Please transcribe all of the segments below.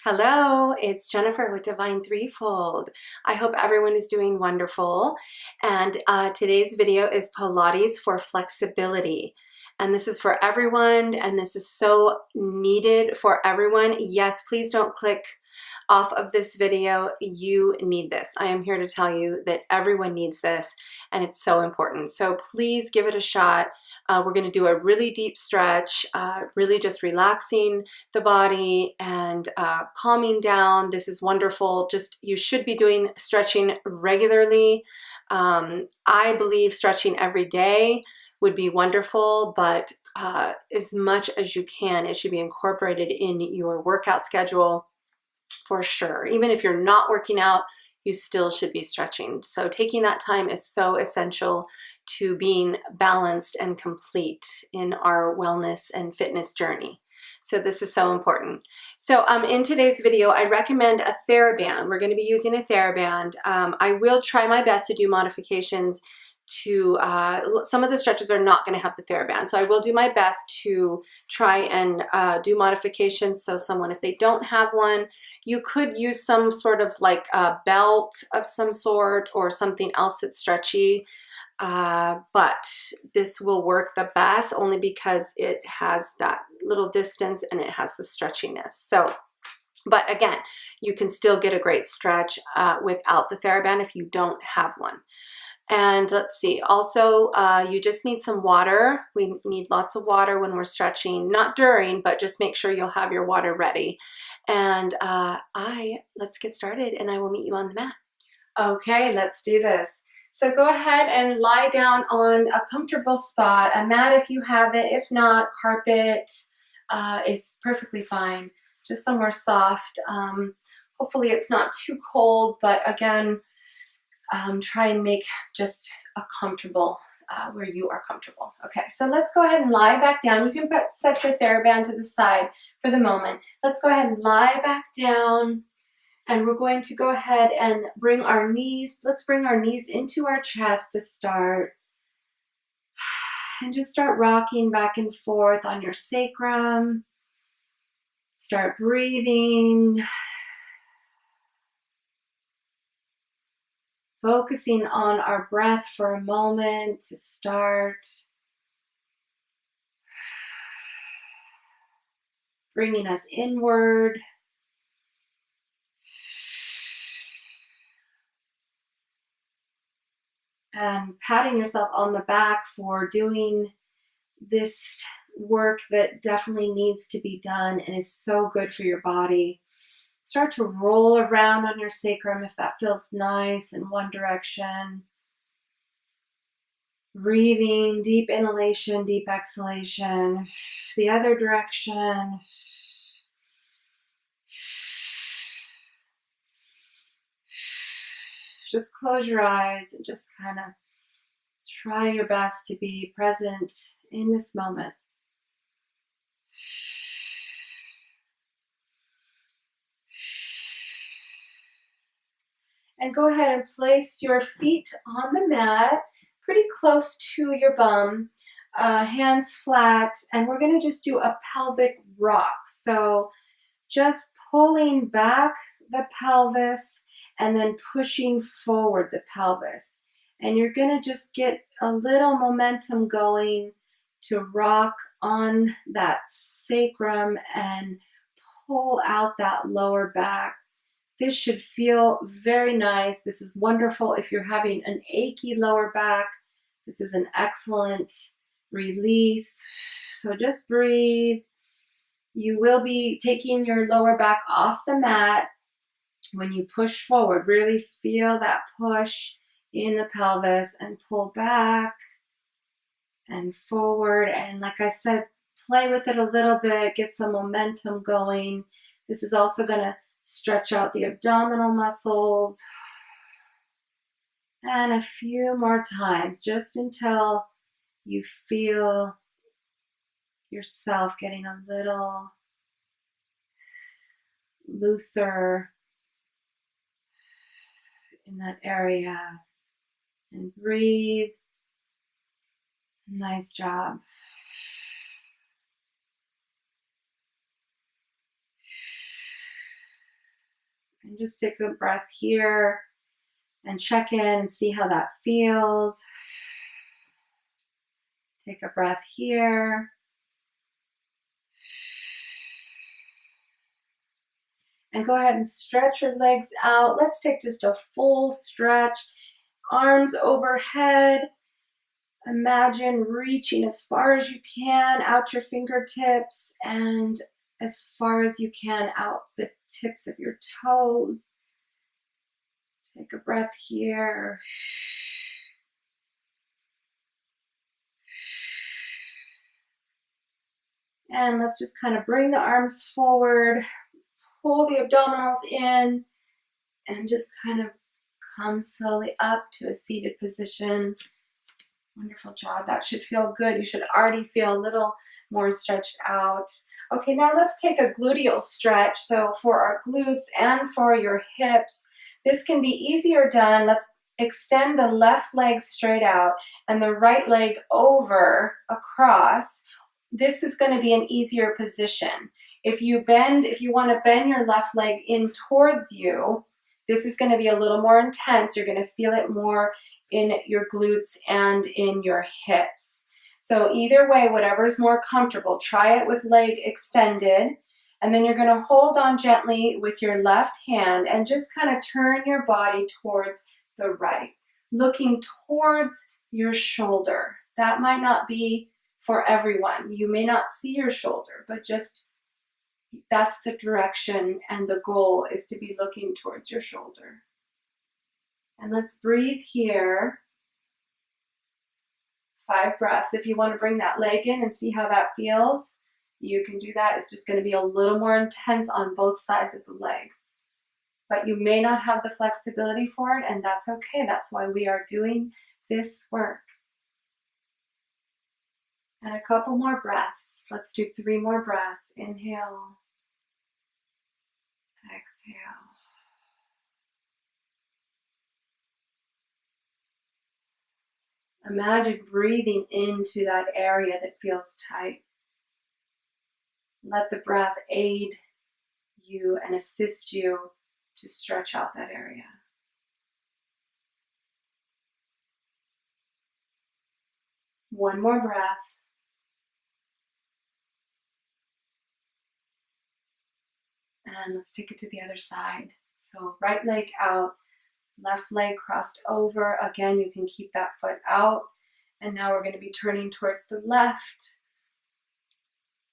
Hello, it's Jennifer with Divinethreefold. I hope everyone is doing wonderful. And today's video is Pilates for flexibility. And this is for everyone, and this is so needed for everyone. Yes, please don't click off of this video. You need this. I am here to tell you that everyone needs this, and it's so important. So please give it a shot. We're going to do a really deep stretch, really just relaxing the body and calming down. This is wonderful. You should be doing stretching regularly. I believe stretching every day would be wonderful, but as much as you can, it should be incorporated in your workout schedule for sure. Even if you're not working out, you still should be stretching. So taking that time is so essential to being balanced and complete in our wellness and fitness journey. So this is so important. So in today's video, I recommend a theraband. We're going to be using a theraband. I will try my best to do modifications to some of the stretches are not going to have the theraband, so I will do my best to try and do modifications. So someone, if they don't have one, you could use some sort of like a belt of some sort or something else that's stretchy. But this will work the best only because it has that little distance and it has the stretchiness. So, but again, you can still get a great stretch without the theraband if you don't have one. And let's see, also you just need some water. We need lots of water when we're stretching, not during, but just make sure you'll have your water ready. And let's get started and I will meet you on the mat. Okay, let's do this. So go ahead and lie down on a comfortable spot, a mat if you have it. If not, carpet is perfectly fine. Just somewhere soft. Hopefully it's not too cold, but again, try and make just a comfortable, where you are comfortable. Okay, so let's go ahead and lie back down. You can set your theraband to the side for the moment. Let's go ahead and lie back down. And we're going to go ahead and bring our knees, let's bring our knees into our chest to start. And just start rocking back and forth on your sacrum. Start breathing. Focusing on our breath for a moment to start. Bringing us inward. And patting yourself on the back for doing this work that definitely needs to be done and is so good for your body. Start to roll around on your sacrum if that feels nice in one direction. Breathing, deep inhalation, deep exhalation. The other direction. Just close your eyes and just kind of try your best to be present in this moment. And go ahead and place your feet on the mat, pretty close to your bum, hands flat, and we're going to just do a pelvic rock. So just pulling back the pelvis and then pushing forward the pelvis. And you're going to just get a little momentum going to rock on that sacrum and pull out that lower back. This should feel very nice. This is wonderful if you're having an achy lower back. This is an excellent release. So just breathe. You will be taking your lower back off the mat when you push forward. Really feel that push in the pelvis and pull back and forward. And like I said, play with it a little bit, get some momentum going. This is also going to stretch out the abdominal muscles. And a few more times, just until you feel yourself getting a little looser in that area. And breathe. Nice job. And just take a breath here and check in and see how that feels. Take a breath here. And go ahead and stretch your legs out. Let's take just a full stretch. Arms overhead. Imagine reaching as far as you can out your fingertips and as far as you can out the tips of your toes. Take a breath here. And let's just kind of bring the arms forward, pull the abdominals in, and just kind of come slowly up to a seated position. Wonderful job. That should feel good. You should already feel a little more stretched out. Okay, now let's take a gluteal stretch. So for our glutes and for your hips, this can be easier done. Let's extend the left leg straight out and the right leg over across. This is going to be an easier position. If you want to bend your left leg in towards you, this is going to be a little more intense. You're going to feel it more in your glutes and in your hips. So either way, whatever's more comfortable, try it with leg extended, and then you're going to hold on gently with your left hand and just kind of turn your body towards the right, looking towards your shoulder. That might not be for everyone. You may not see your shoulder, but just that's the direction, and the goal is to be looking towards your shoulder. And let's breathe here. 5 breaths. If you want to bring that leg in and see how that feels, you can do that. It's just going to be a little more intense on both sides of the legs. But you may not have the flexibility for it, and that's okay. That's why we are doing this work. And a couple more breaths. Let's do 3 more breaths. Inhale. Exhale. Imagine breathing into that area that feels tight. Let the breath aid you and assist you to stretch out that area. One more breath. And let's take it to the other side. So right leg out, left leg crossed over. Again, you can keep that foot out. And now we're going to be turning towards the left,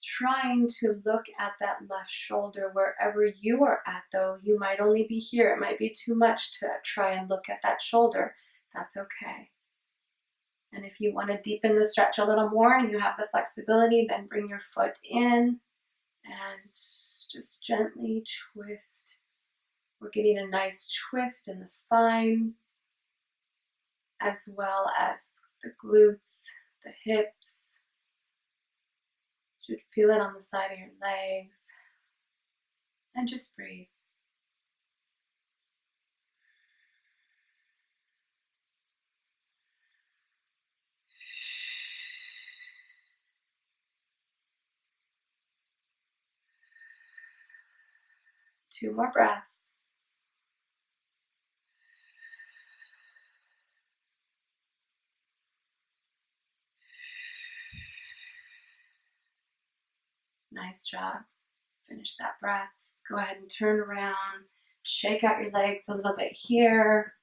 trying to look at that left shoulder wherever you are at, though. You might only be here. It might be too much to try and look at that shoulder. That's okay. And if you want to deepen the stretch a little more and you have the flexibility, then bring your foot in and just gently twist. We're getting a nice twist in the spine, as well as the glutes, the hips. You should feel it on the side of your legs. And just breathe. Two more breaths. Nice job. Finish that breath. Go ahead and turn around. Shake out your legs a little bit here.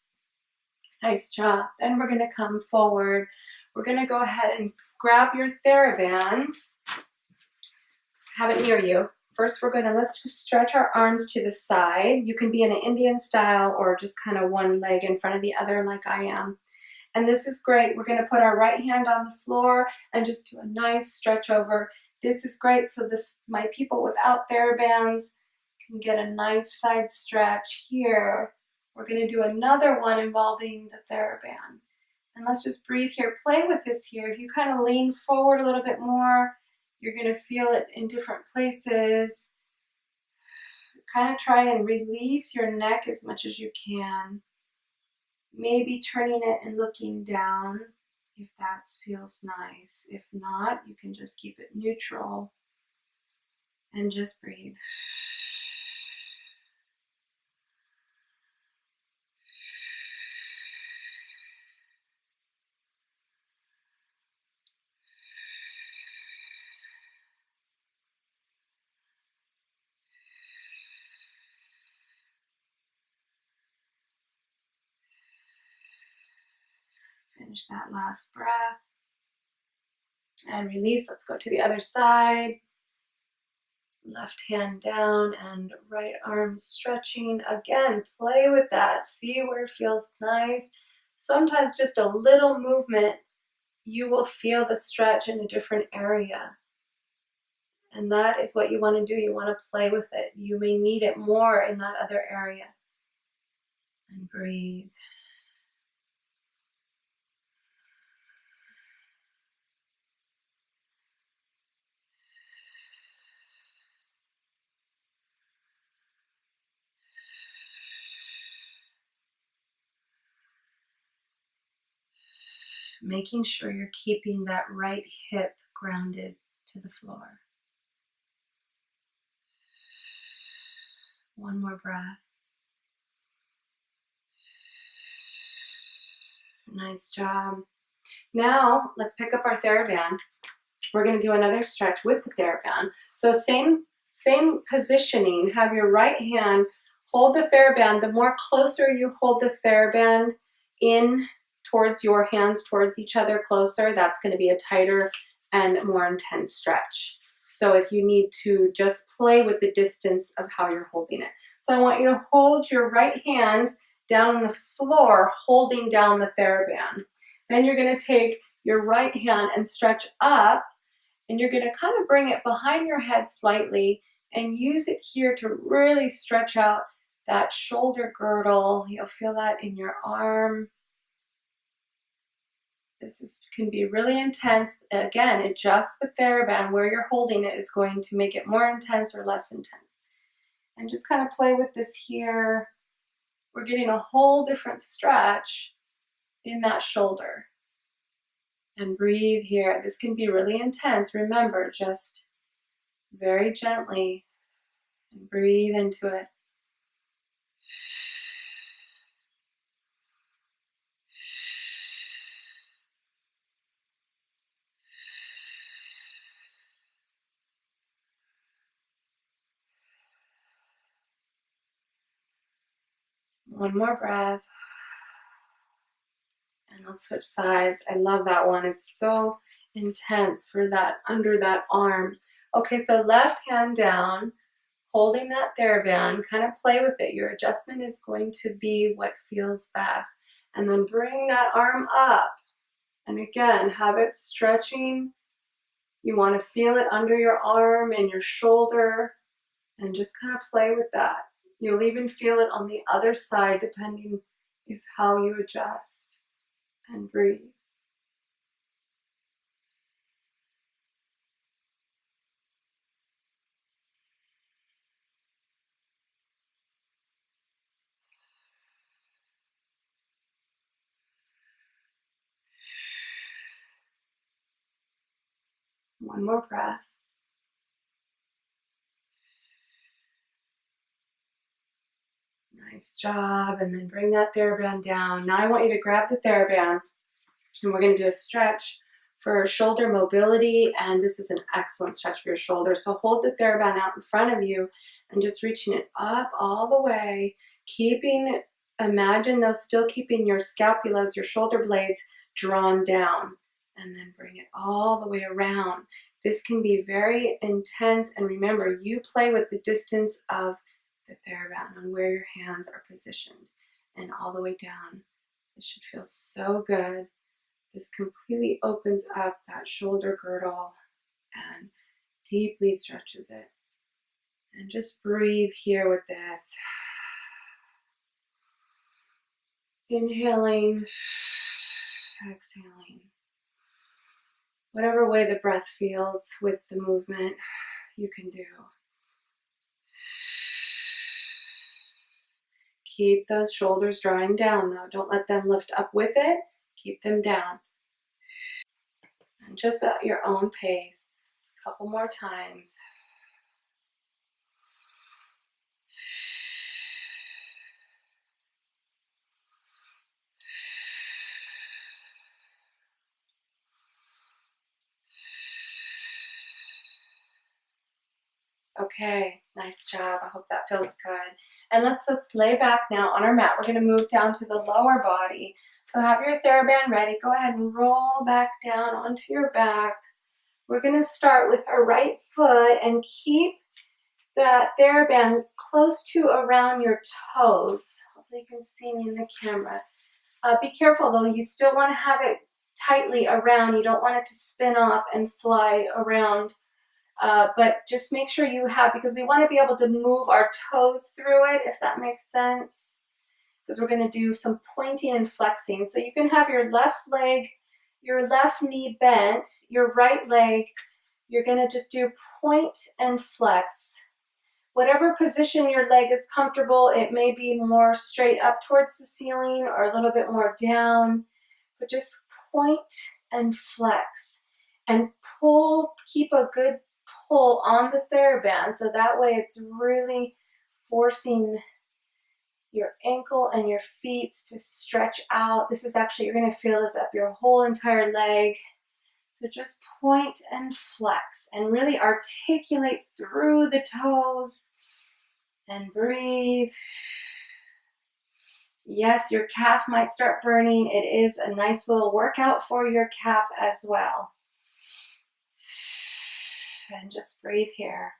Nice job. Then we're going to come forward. We're going to go ahead and grab your theraband. Have it near you. First, let's just stretch our arms to the side. You can be in an Indian style or just kind of one leg in front of the other like I am. And this is great. We're going to put our right hand on the floor and just do a nice stretch over. This is great. So my people without therabands can get a nice side stretch here. We're going to do another one involving the theraband. And let's just breathe here. Play with this here. If you kind of lean forward a little bit more, you're going to feel it in different places. Kind of try and release your neck as much as you can. Maybe turning it and looking down if that feels nice. If not, you can just keep it neutral and just breathe. Finish that last breath. And release. Let's go to the other side. Left hand down and right arm stretching. Again, play with that. See where it feels nice. Sometimes just a little movement, you will feel the stretch in a different area. And that is what you want to do. You want to play with it. You may need it more in that other area. And breathe. Making sure you're keeping that right hip grounded to the floor. One more breath. Nice job. Now, let's pick up our theraband. We're going to do another stretch with the theraband. So same positioning. Have your right hand hold the theraband. The more closer you hold the theraband in towards your hands, towards each other closer, that's going to be a tighter and more intense stretch. So if you need to just play with the distance of how you're holding it. So I want you to hold your right hand down on the floor, holding down the theraband. Then you're going to take your right hand and stretch up, and you're going to kind of bring it behind your head slightly and use it here to really stretch out that shoulder girdle. You'll feel that in your arm. This can be really intense. Again, adjust the theraband where you're holding it is going to make it more intense or less intense. And just kind of play with this here. We're getting a whole different stretch in that shoulder. And breathe here. This can be really intense. Remember, just very gently and breathe into it. One more breath. And let's switch sides. I love that one. It's so intense for that under that arm. Okay, so left hand down, holding that theraband, kind of play with it. Your adjustment is going to be what feels best. And then bring that arm up. And again, have it stretching. You want to feel it under your arm and your shoulder, and just kind of play with that. You'll even feel it on the other side depending on how you adjust. And breathe. One more breath. Nice job. And then bring that theraband down. Now I want you to grab the theraband, and we're going to do a stretch for shoulder mobility. And this is an excellent stretch for your shoulder. So hold the theraband out in front of you and just reaching it up all the way. Imagine though, still keeping your scapulas, your shoulder blades drawn down. And then bring it all the way around. This can be very intense. And remember, you play with the distance of the theraband on where your hands are positioned and all the way down. It should feel so good. This completely opens up that shoulder girdle and deeply stretches it. And just breathe here with this. Inhaling, exhaling. Whatever way the breath feels with the movement, you can do. Keep those shoulders drawing down though. Don't let them lift up with it. Keep them down. And just at your own pace. A couple more times. Okay, nice job. I hope that feels good. And let's just lay back now on our mat. We're going to move down to the lower body. So have your TheraBand ready. Go ahead and roll back down onto your back. We're going to start with our right foot and keep that TheraBand close to around your toes. Hopefully you can see me in the camera. Be careful though, you still want to have it tightly around. You don't want it to spin off and fly around. But just make sure you have, because we want to be able to move our toes through it, if that makes sense. Because we're going to do some pointing and flexing. So you can have your left leg, your left knee bent, your right leg, you're going to just do point and flex. Whatever position your leg is comfortable, it may be more straight up towards the ceiling or a little bit more down, but just point and flex and pull, keep a good pull on the TheraBand so that way it's really forcing your ankle and your feet to stretch out. This is actually, you're going to feel this up your whole entire leg. So just point and flex and really articulate through the toes and breathe. Yes, your calf might start burning. It is a nice little workout for your calf as well. And just breathe here.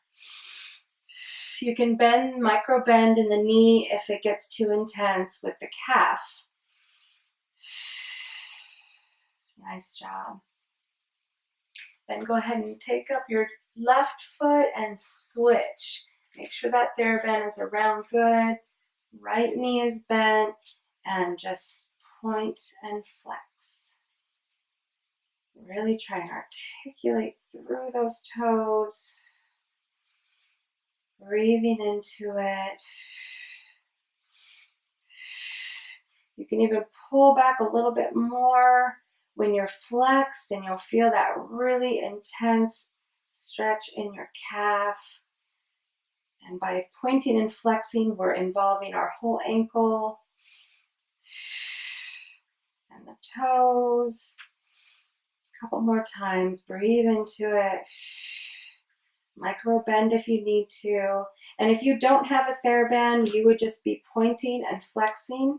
You can bend, micro bend in the knee if it gets too intense with the calf. Nice job. Then go ahead and take up your left foot and switch. Make sure that TheraBand is around good. Right knee is bent and just point and flex. Really try and articulate through those toes. Breathing into it. You can even pull back a little bit more when you're flexed, and you'll feel that really intense stretch in your calf. And by pointing and flexing, we're involving our whole ankle and the toes. A couple more times. Breathe into it. Micro bend if you need to. And if you don't have a TheraBand, you would just be pointing and flexing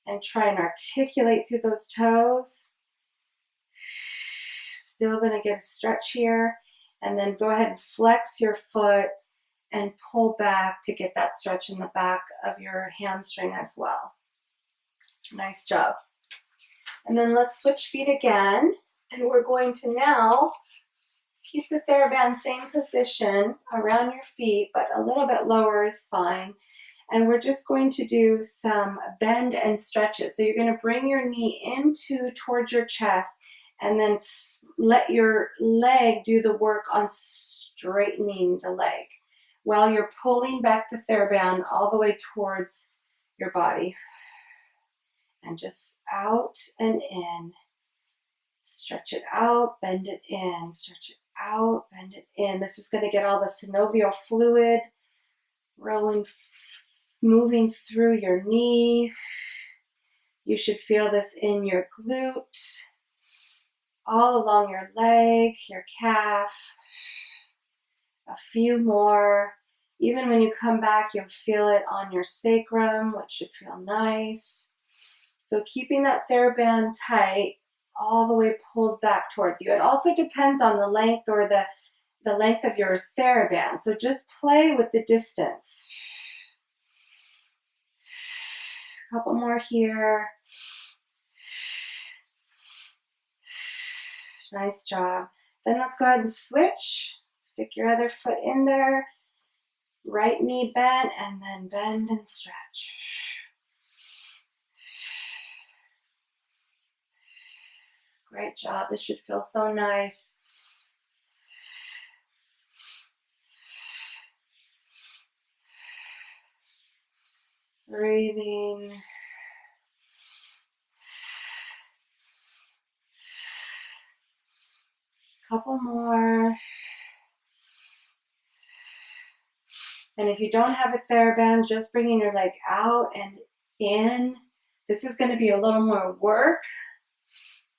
and try and articulate through those toes. Still going to get a stretch here. And then go ahead and flex your foot and pull back to get that stretch in the back of your hamstring as well. Nice job. And then let's switch feet again. And we're going to now keep the TheraBand same position around your feet, but a little bit lower is fine. And we're just going to do some bend and stretches. So you're going to bring your knee towards your chest and then let your leg do the work on straightening the leg while you're pulling back the TheraBand all the way towards your body. And just out and in. Stretch it out, bend it in, stretch it out, bend it in. This is going to get all the synovial fluid rolling, moving through your knee. You should feel this in your glute, all along your leg, your calf. A few more. Even when you come back, you'll feel it on your sacrum, which should feel nice. So keeping that TheraBand tight, all the way pulled back towards you. It also depends on the length or the length of your TheraBand. So just play with the distance. A couple more here. Nice job. Then let's go ahead and switch. Stick your other foot in there. Right knee bent, and then bend and stretch. Great job. This should feel so nice. Breathing. Couple more. And if you don't have a TheraBand, just bringing your leg out and in. This is going to be a little more work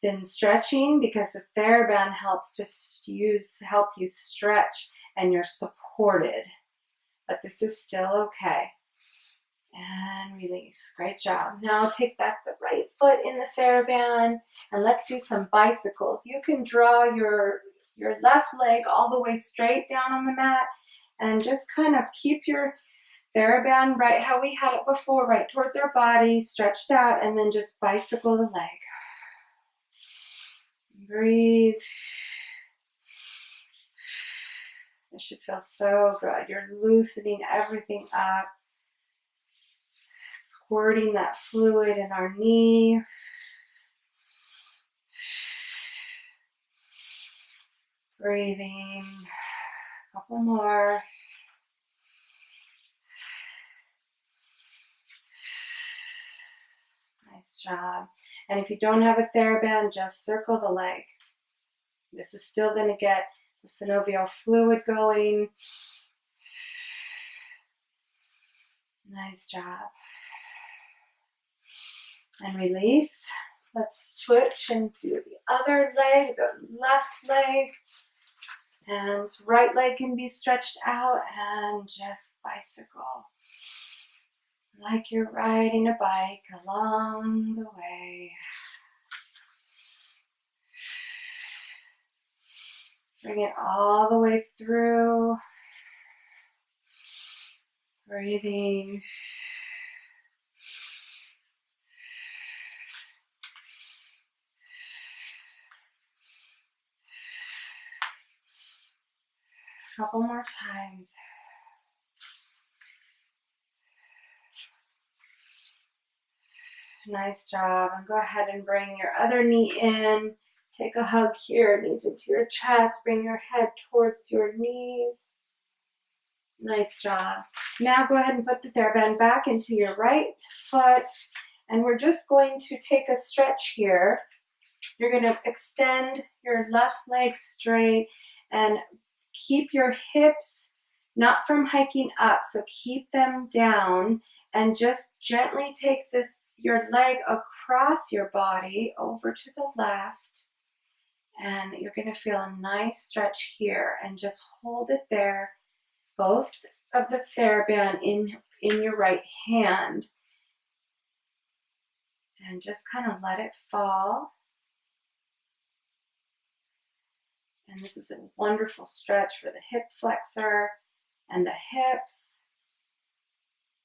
than stretching because the TheraBand helps to help you stretch and you're supported. But this is still okay. And release. Great job. Now take back the right foot in the TheraBand, and let's do some bicycles. You can draw your left leg all the way straight down on the mat and just kind of keep your TheraBand right how we had it before, right towards our body, stretched out, and then just bicycle the leg. Breathe. This should feel so good. You're loosening everything up, squirting that fluid in our knee. Breathing. A couple more. Nice job. And if you don't have a TheraBand, just circle the leg. This is still going to get the synovial fluid going. Nice job. And release. Let's switch and do the other leg, the left leg. And right leg can be stretched out and just bicycle. Like you're riding a bike along the way. Bring it all the way through. Breathing. A couple more times. Nice job. And go ahead and bring your other knee in. Take a hug here, knees into your chest. Bring your head towards your knees. Nice job. Now go ahead and put the TheraBand back into your right foot. And we're just going to take a stretch here. You're going to extend your left leg straight and keep your hips not from hiking up. So keep them down and just gently take your leg across your body over to the left. And you're going to feel a nice stretch here and just hold it there. Both of the TheraBand in your right hand. And just kind of let it fall. And this is a wonderful stretch for the hip flexor and the hips,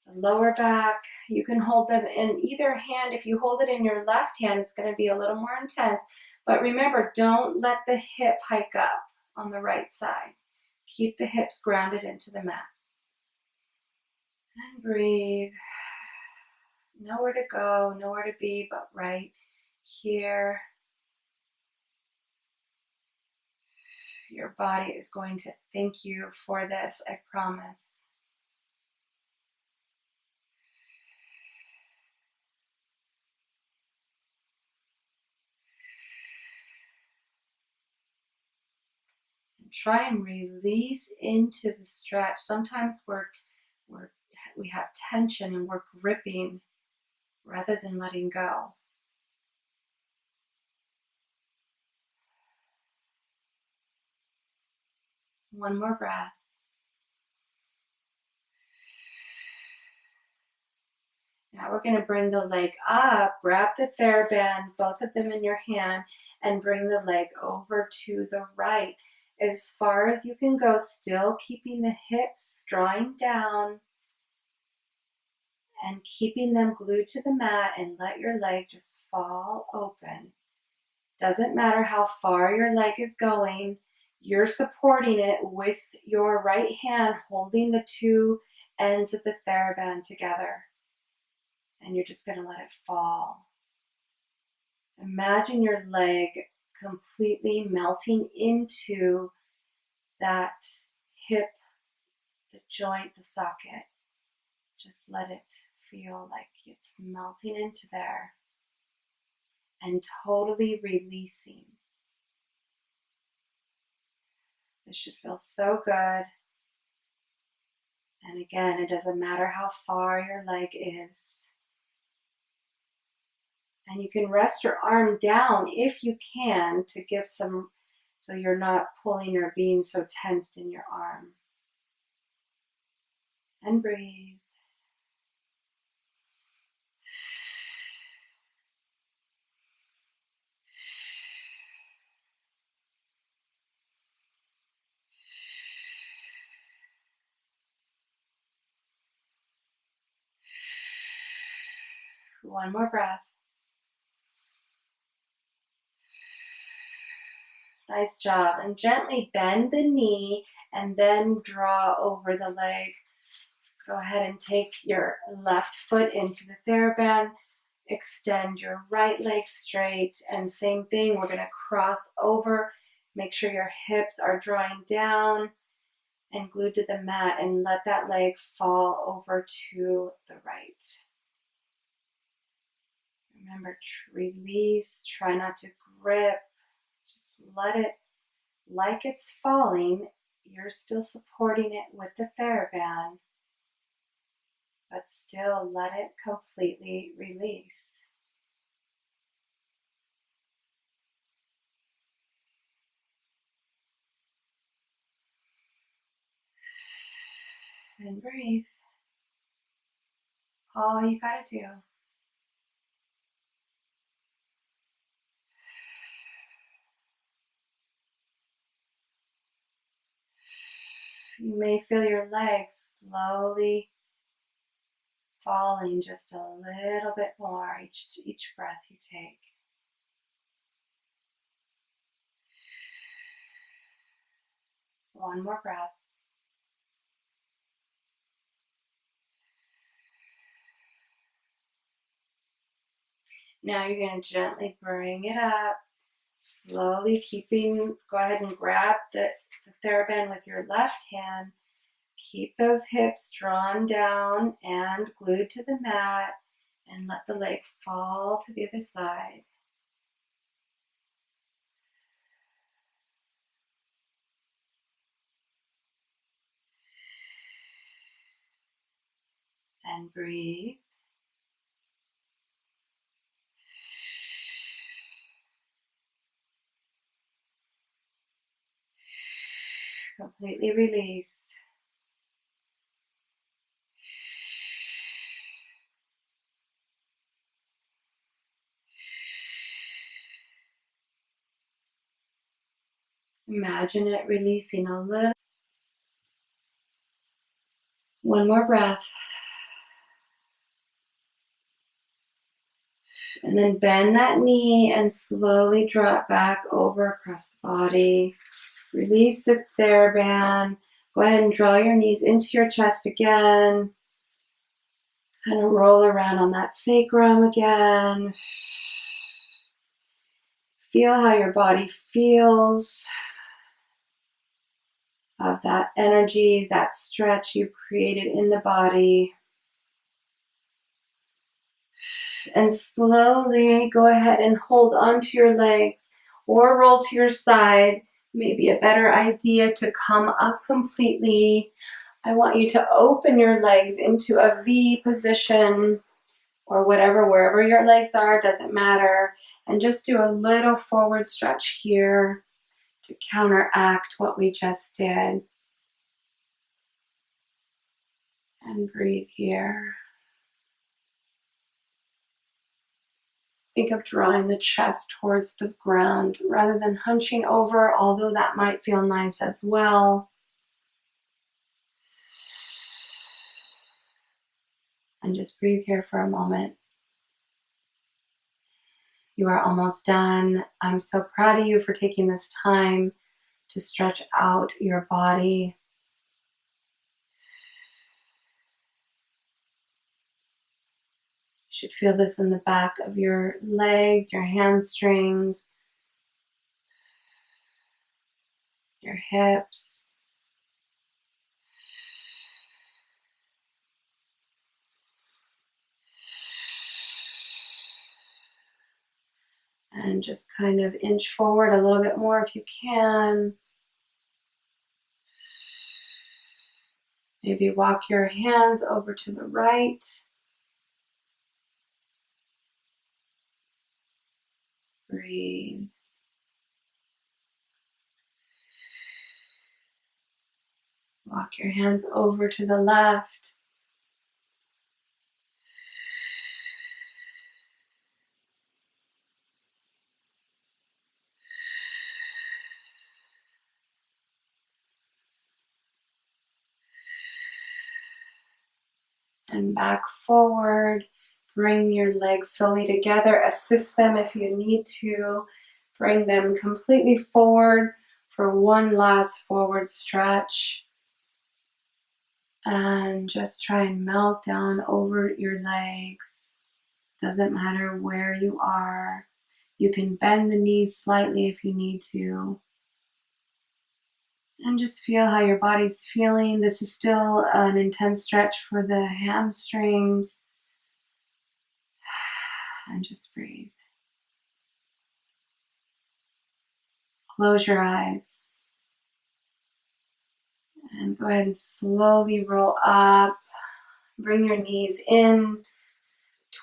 the lower back. You can hold them in either hand. If you hold it in your left hand, it's going to be a little more intense. But remember, don't let the hip hike up on the right side. Keep the hips grounded into the mat. And breathe. Nowhere to go, nowhere to be, but right here. Your body is going to thank you for this, I promise. And try and release into the stretch. Sometimes we have tension and we're gripping rather than letting go. One more breath. Now we're going to bring the leg up, grab the TheraBand, both of them in your hand, and bring the leg over to the right. As far as you can go, still keeping the hips drawing down and keeping them glued to the mat, and let your leg just fall open. Doesn't matter how far your leg is going, you're supporting it with your right hand holding the two ends of the TheraBand together. And you're just going to let it fall. Imagine your leg completely melting into that hip, the joint, the socket. Just let it feel like it's melting into there and totally releasing. This should feel so good. And again, it doesn't matter how far your leg is. And you can rest your arm down if you can to give some, so you're not pulling or being so tensed in your arm. And breathe. One more breath. Nice job. And gently bend the knee and then draw over the leg. Go ahead and take your left foot into the theraband. Extend your right leg straight. And same thing, we're going to cross over. Make sure your hips are drawing down and glued to the mat, and let that leg fall over to the right. Remember, release, try not to grip. Just let it, like it's falling, you're still supporting it with the theraband, but still let it completely release. And breathe. All you gotta do. You may feel your legs slowly falling just a little bit more each breath you take. One more breath. Now you're going to gently bring it up, slowly go ahead and grab the theraband with your left hand. Keep those hips drawn down and glued to the mat, and let the leg fall to the other side. And breathe. Completely release. Imagine it releasing a little. One more breath. And then bend that knee and slowly draw it back over across the body. Release the theraband. Go ahead and draw your knees into your chest again. Kind of roll around on that sacrum again. Feel how your body feels of that energy, that stretch you created in the body. And slowly go ahead and hold onto your legs or roll to your side. Maybe a better idea to come up completely. I want you to open your legs into a V position or wherever your legs are, doesn't matter. And just do a little forward stretch here to counteract what we just did. And breathe here. Think of drawing the chest towards the ground rather than hunching over, although that might feel nice as well. And just breathe here for a moment. You are almost done. I'm so proud of you for taking this time to stretch out your body. You should feel this in the back of your legs, your hamstrings, your hips. And just kind of inch forward a little bit more if you can. Maybe walk your hands over to the right. Breathe. Walk your hands over to the left. And back forward. bring your legs slowly together. Assist them if you need to. Bring them completely forward for one last forward stretch. And just try and melt down over your legs. Doesn't matter where you are. You can bend the knees slightly if you need to. And just feel how your body's feeling. This is still an intense stretch for the hamstrings. And just breathe. Close your eyes. And go ahead and slowly roll up. Bring your knees in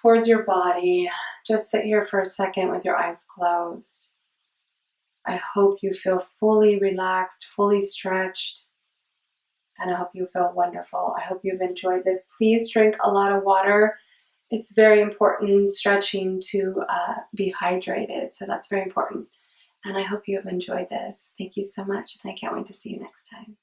towards your body. Just sit here for a second with your eyes closed. I hope you feel fully relaxed, fully stretched, and I hope you feel wonderful. I hope you've enjoyed this. Please drink a lot of water. It's very important stretching to be hydrated, so that's very important. And I hope you have enjoyed this. Thank you so much, and I can't wait to see you next time.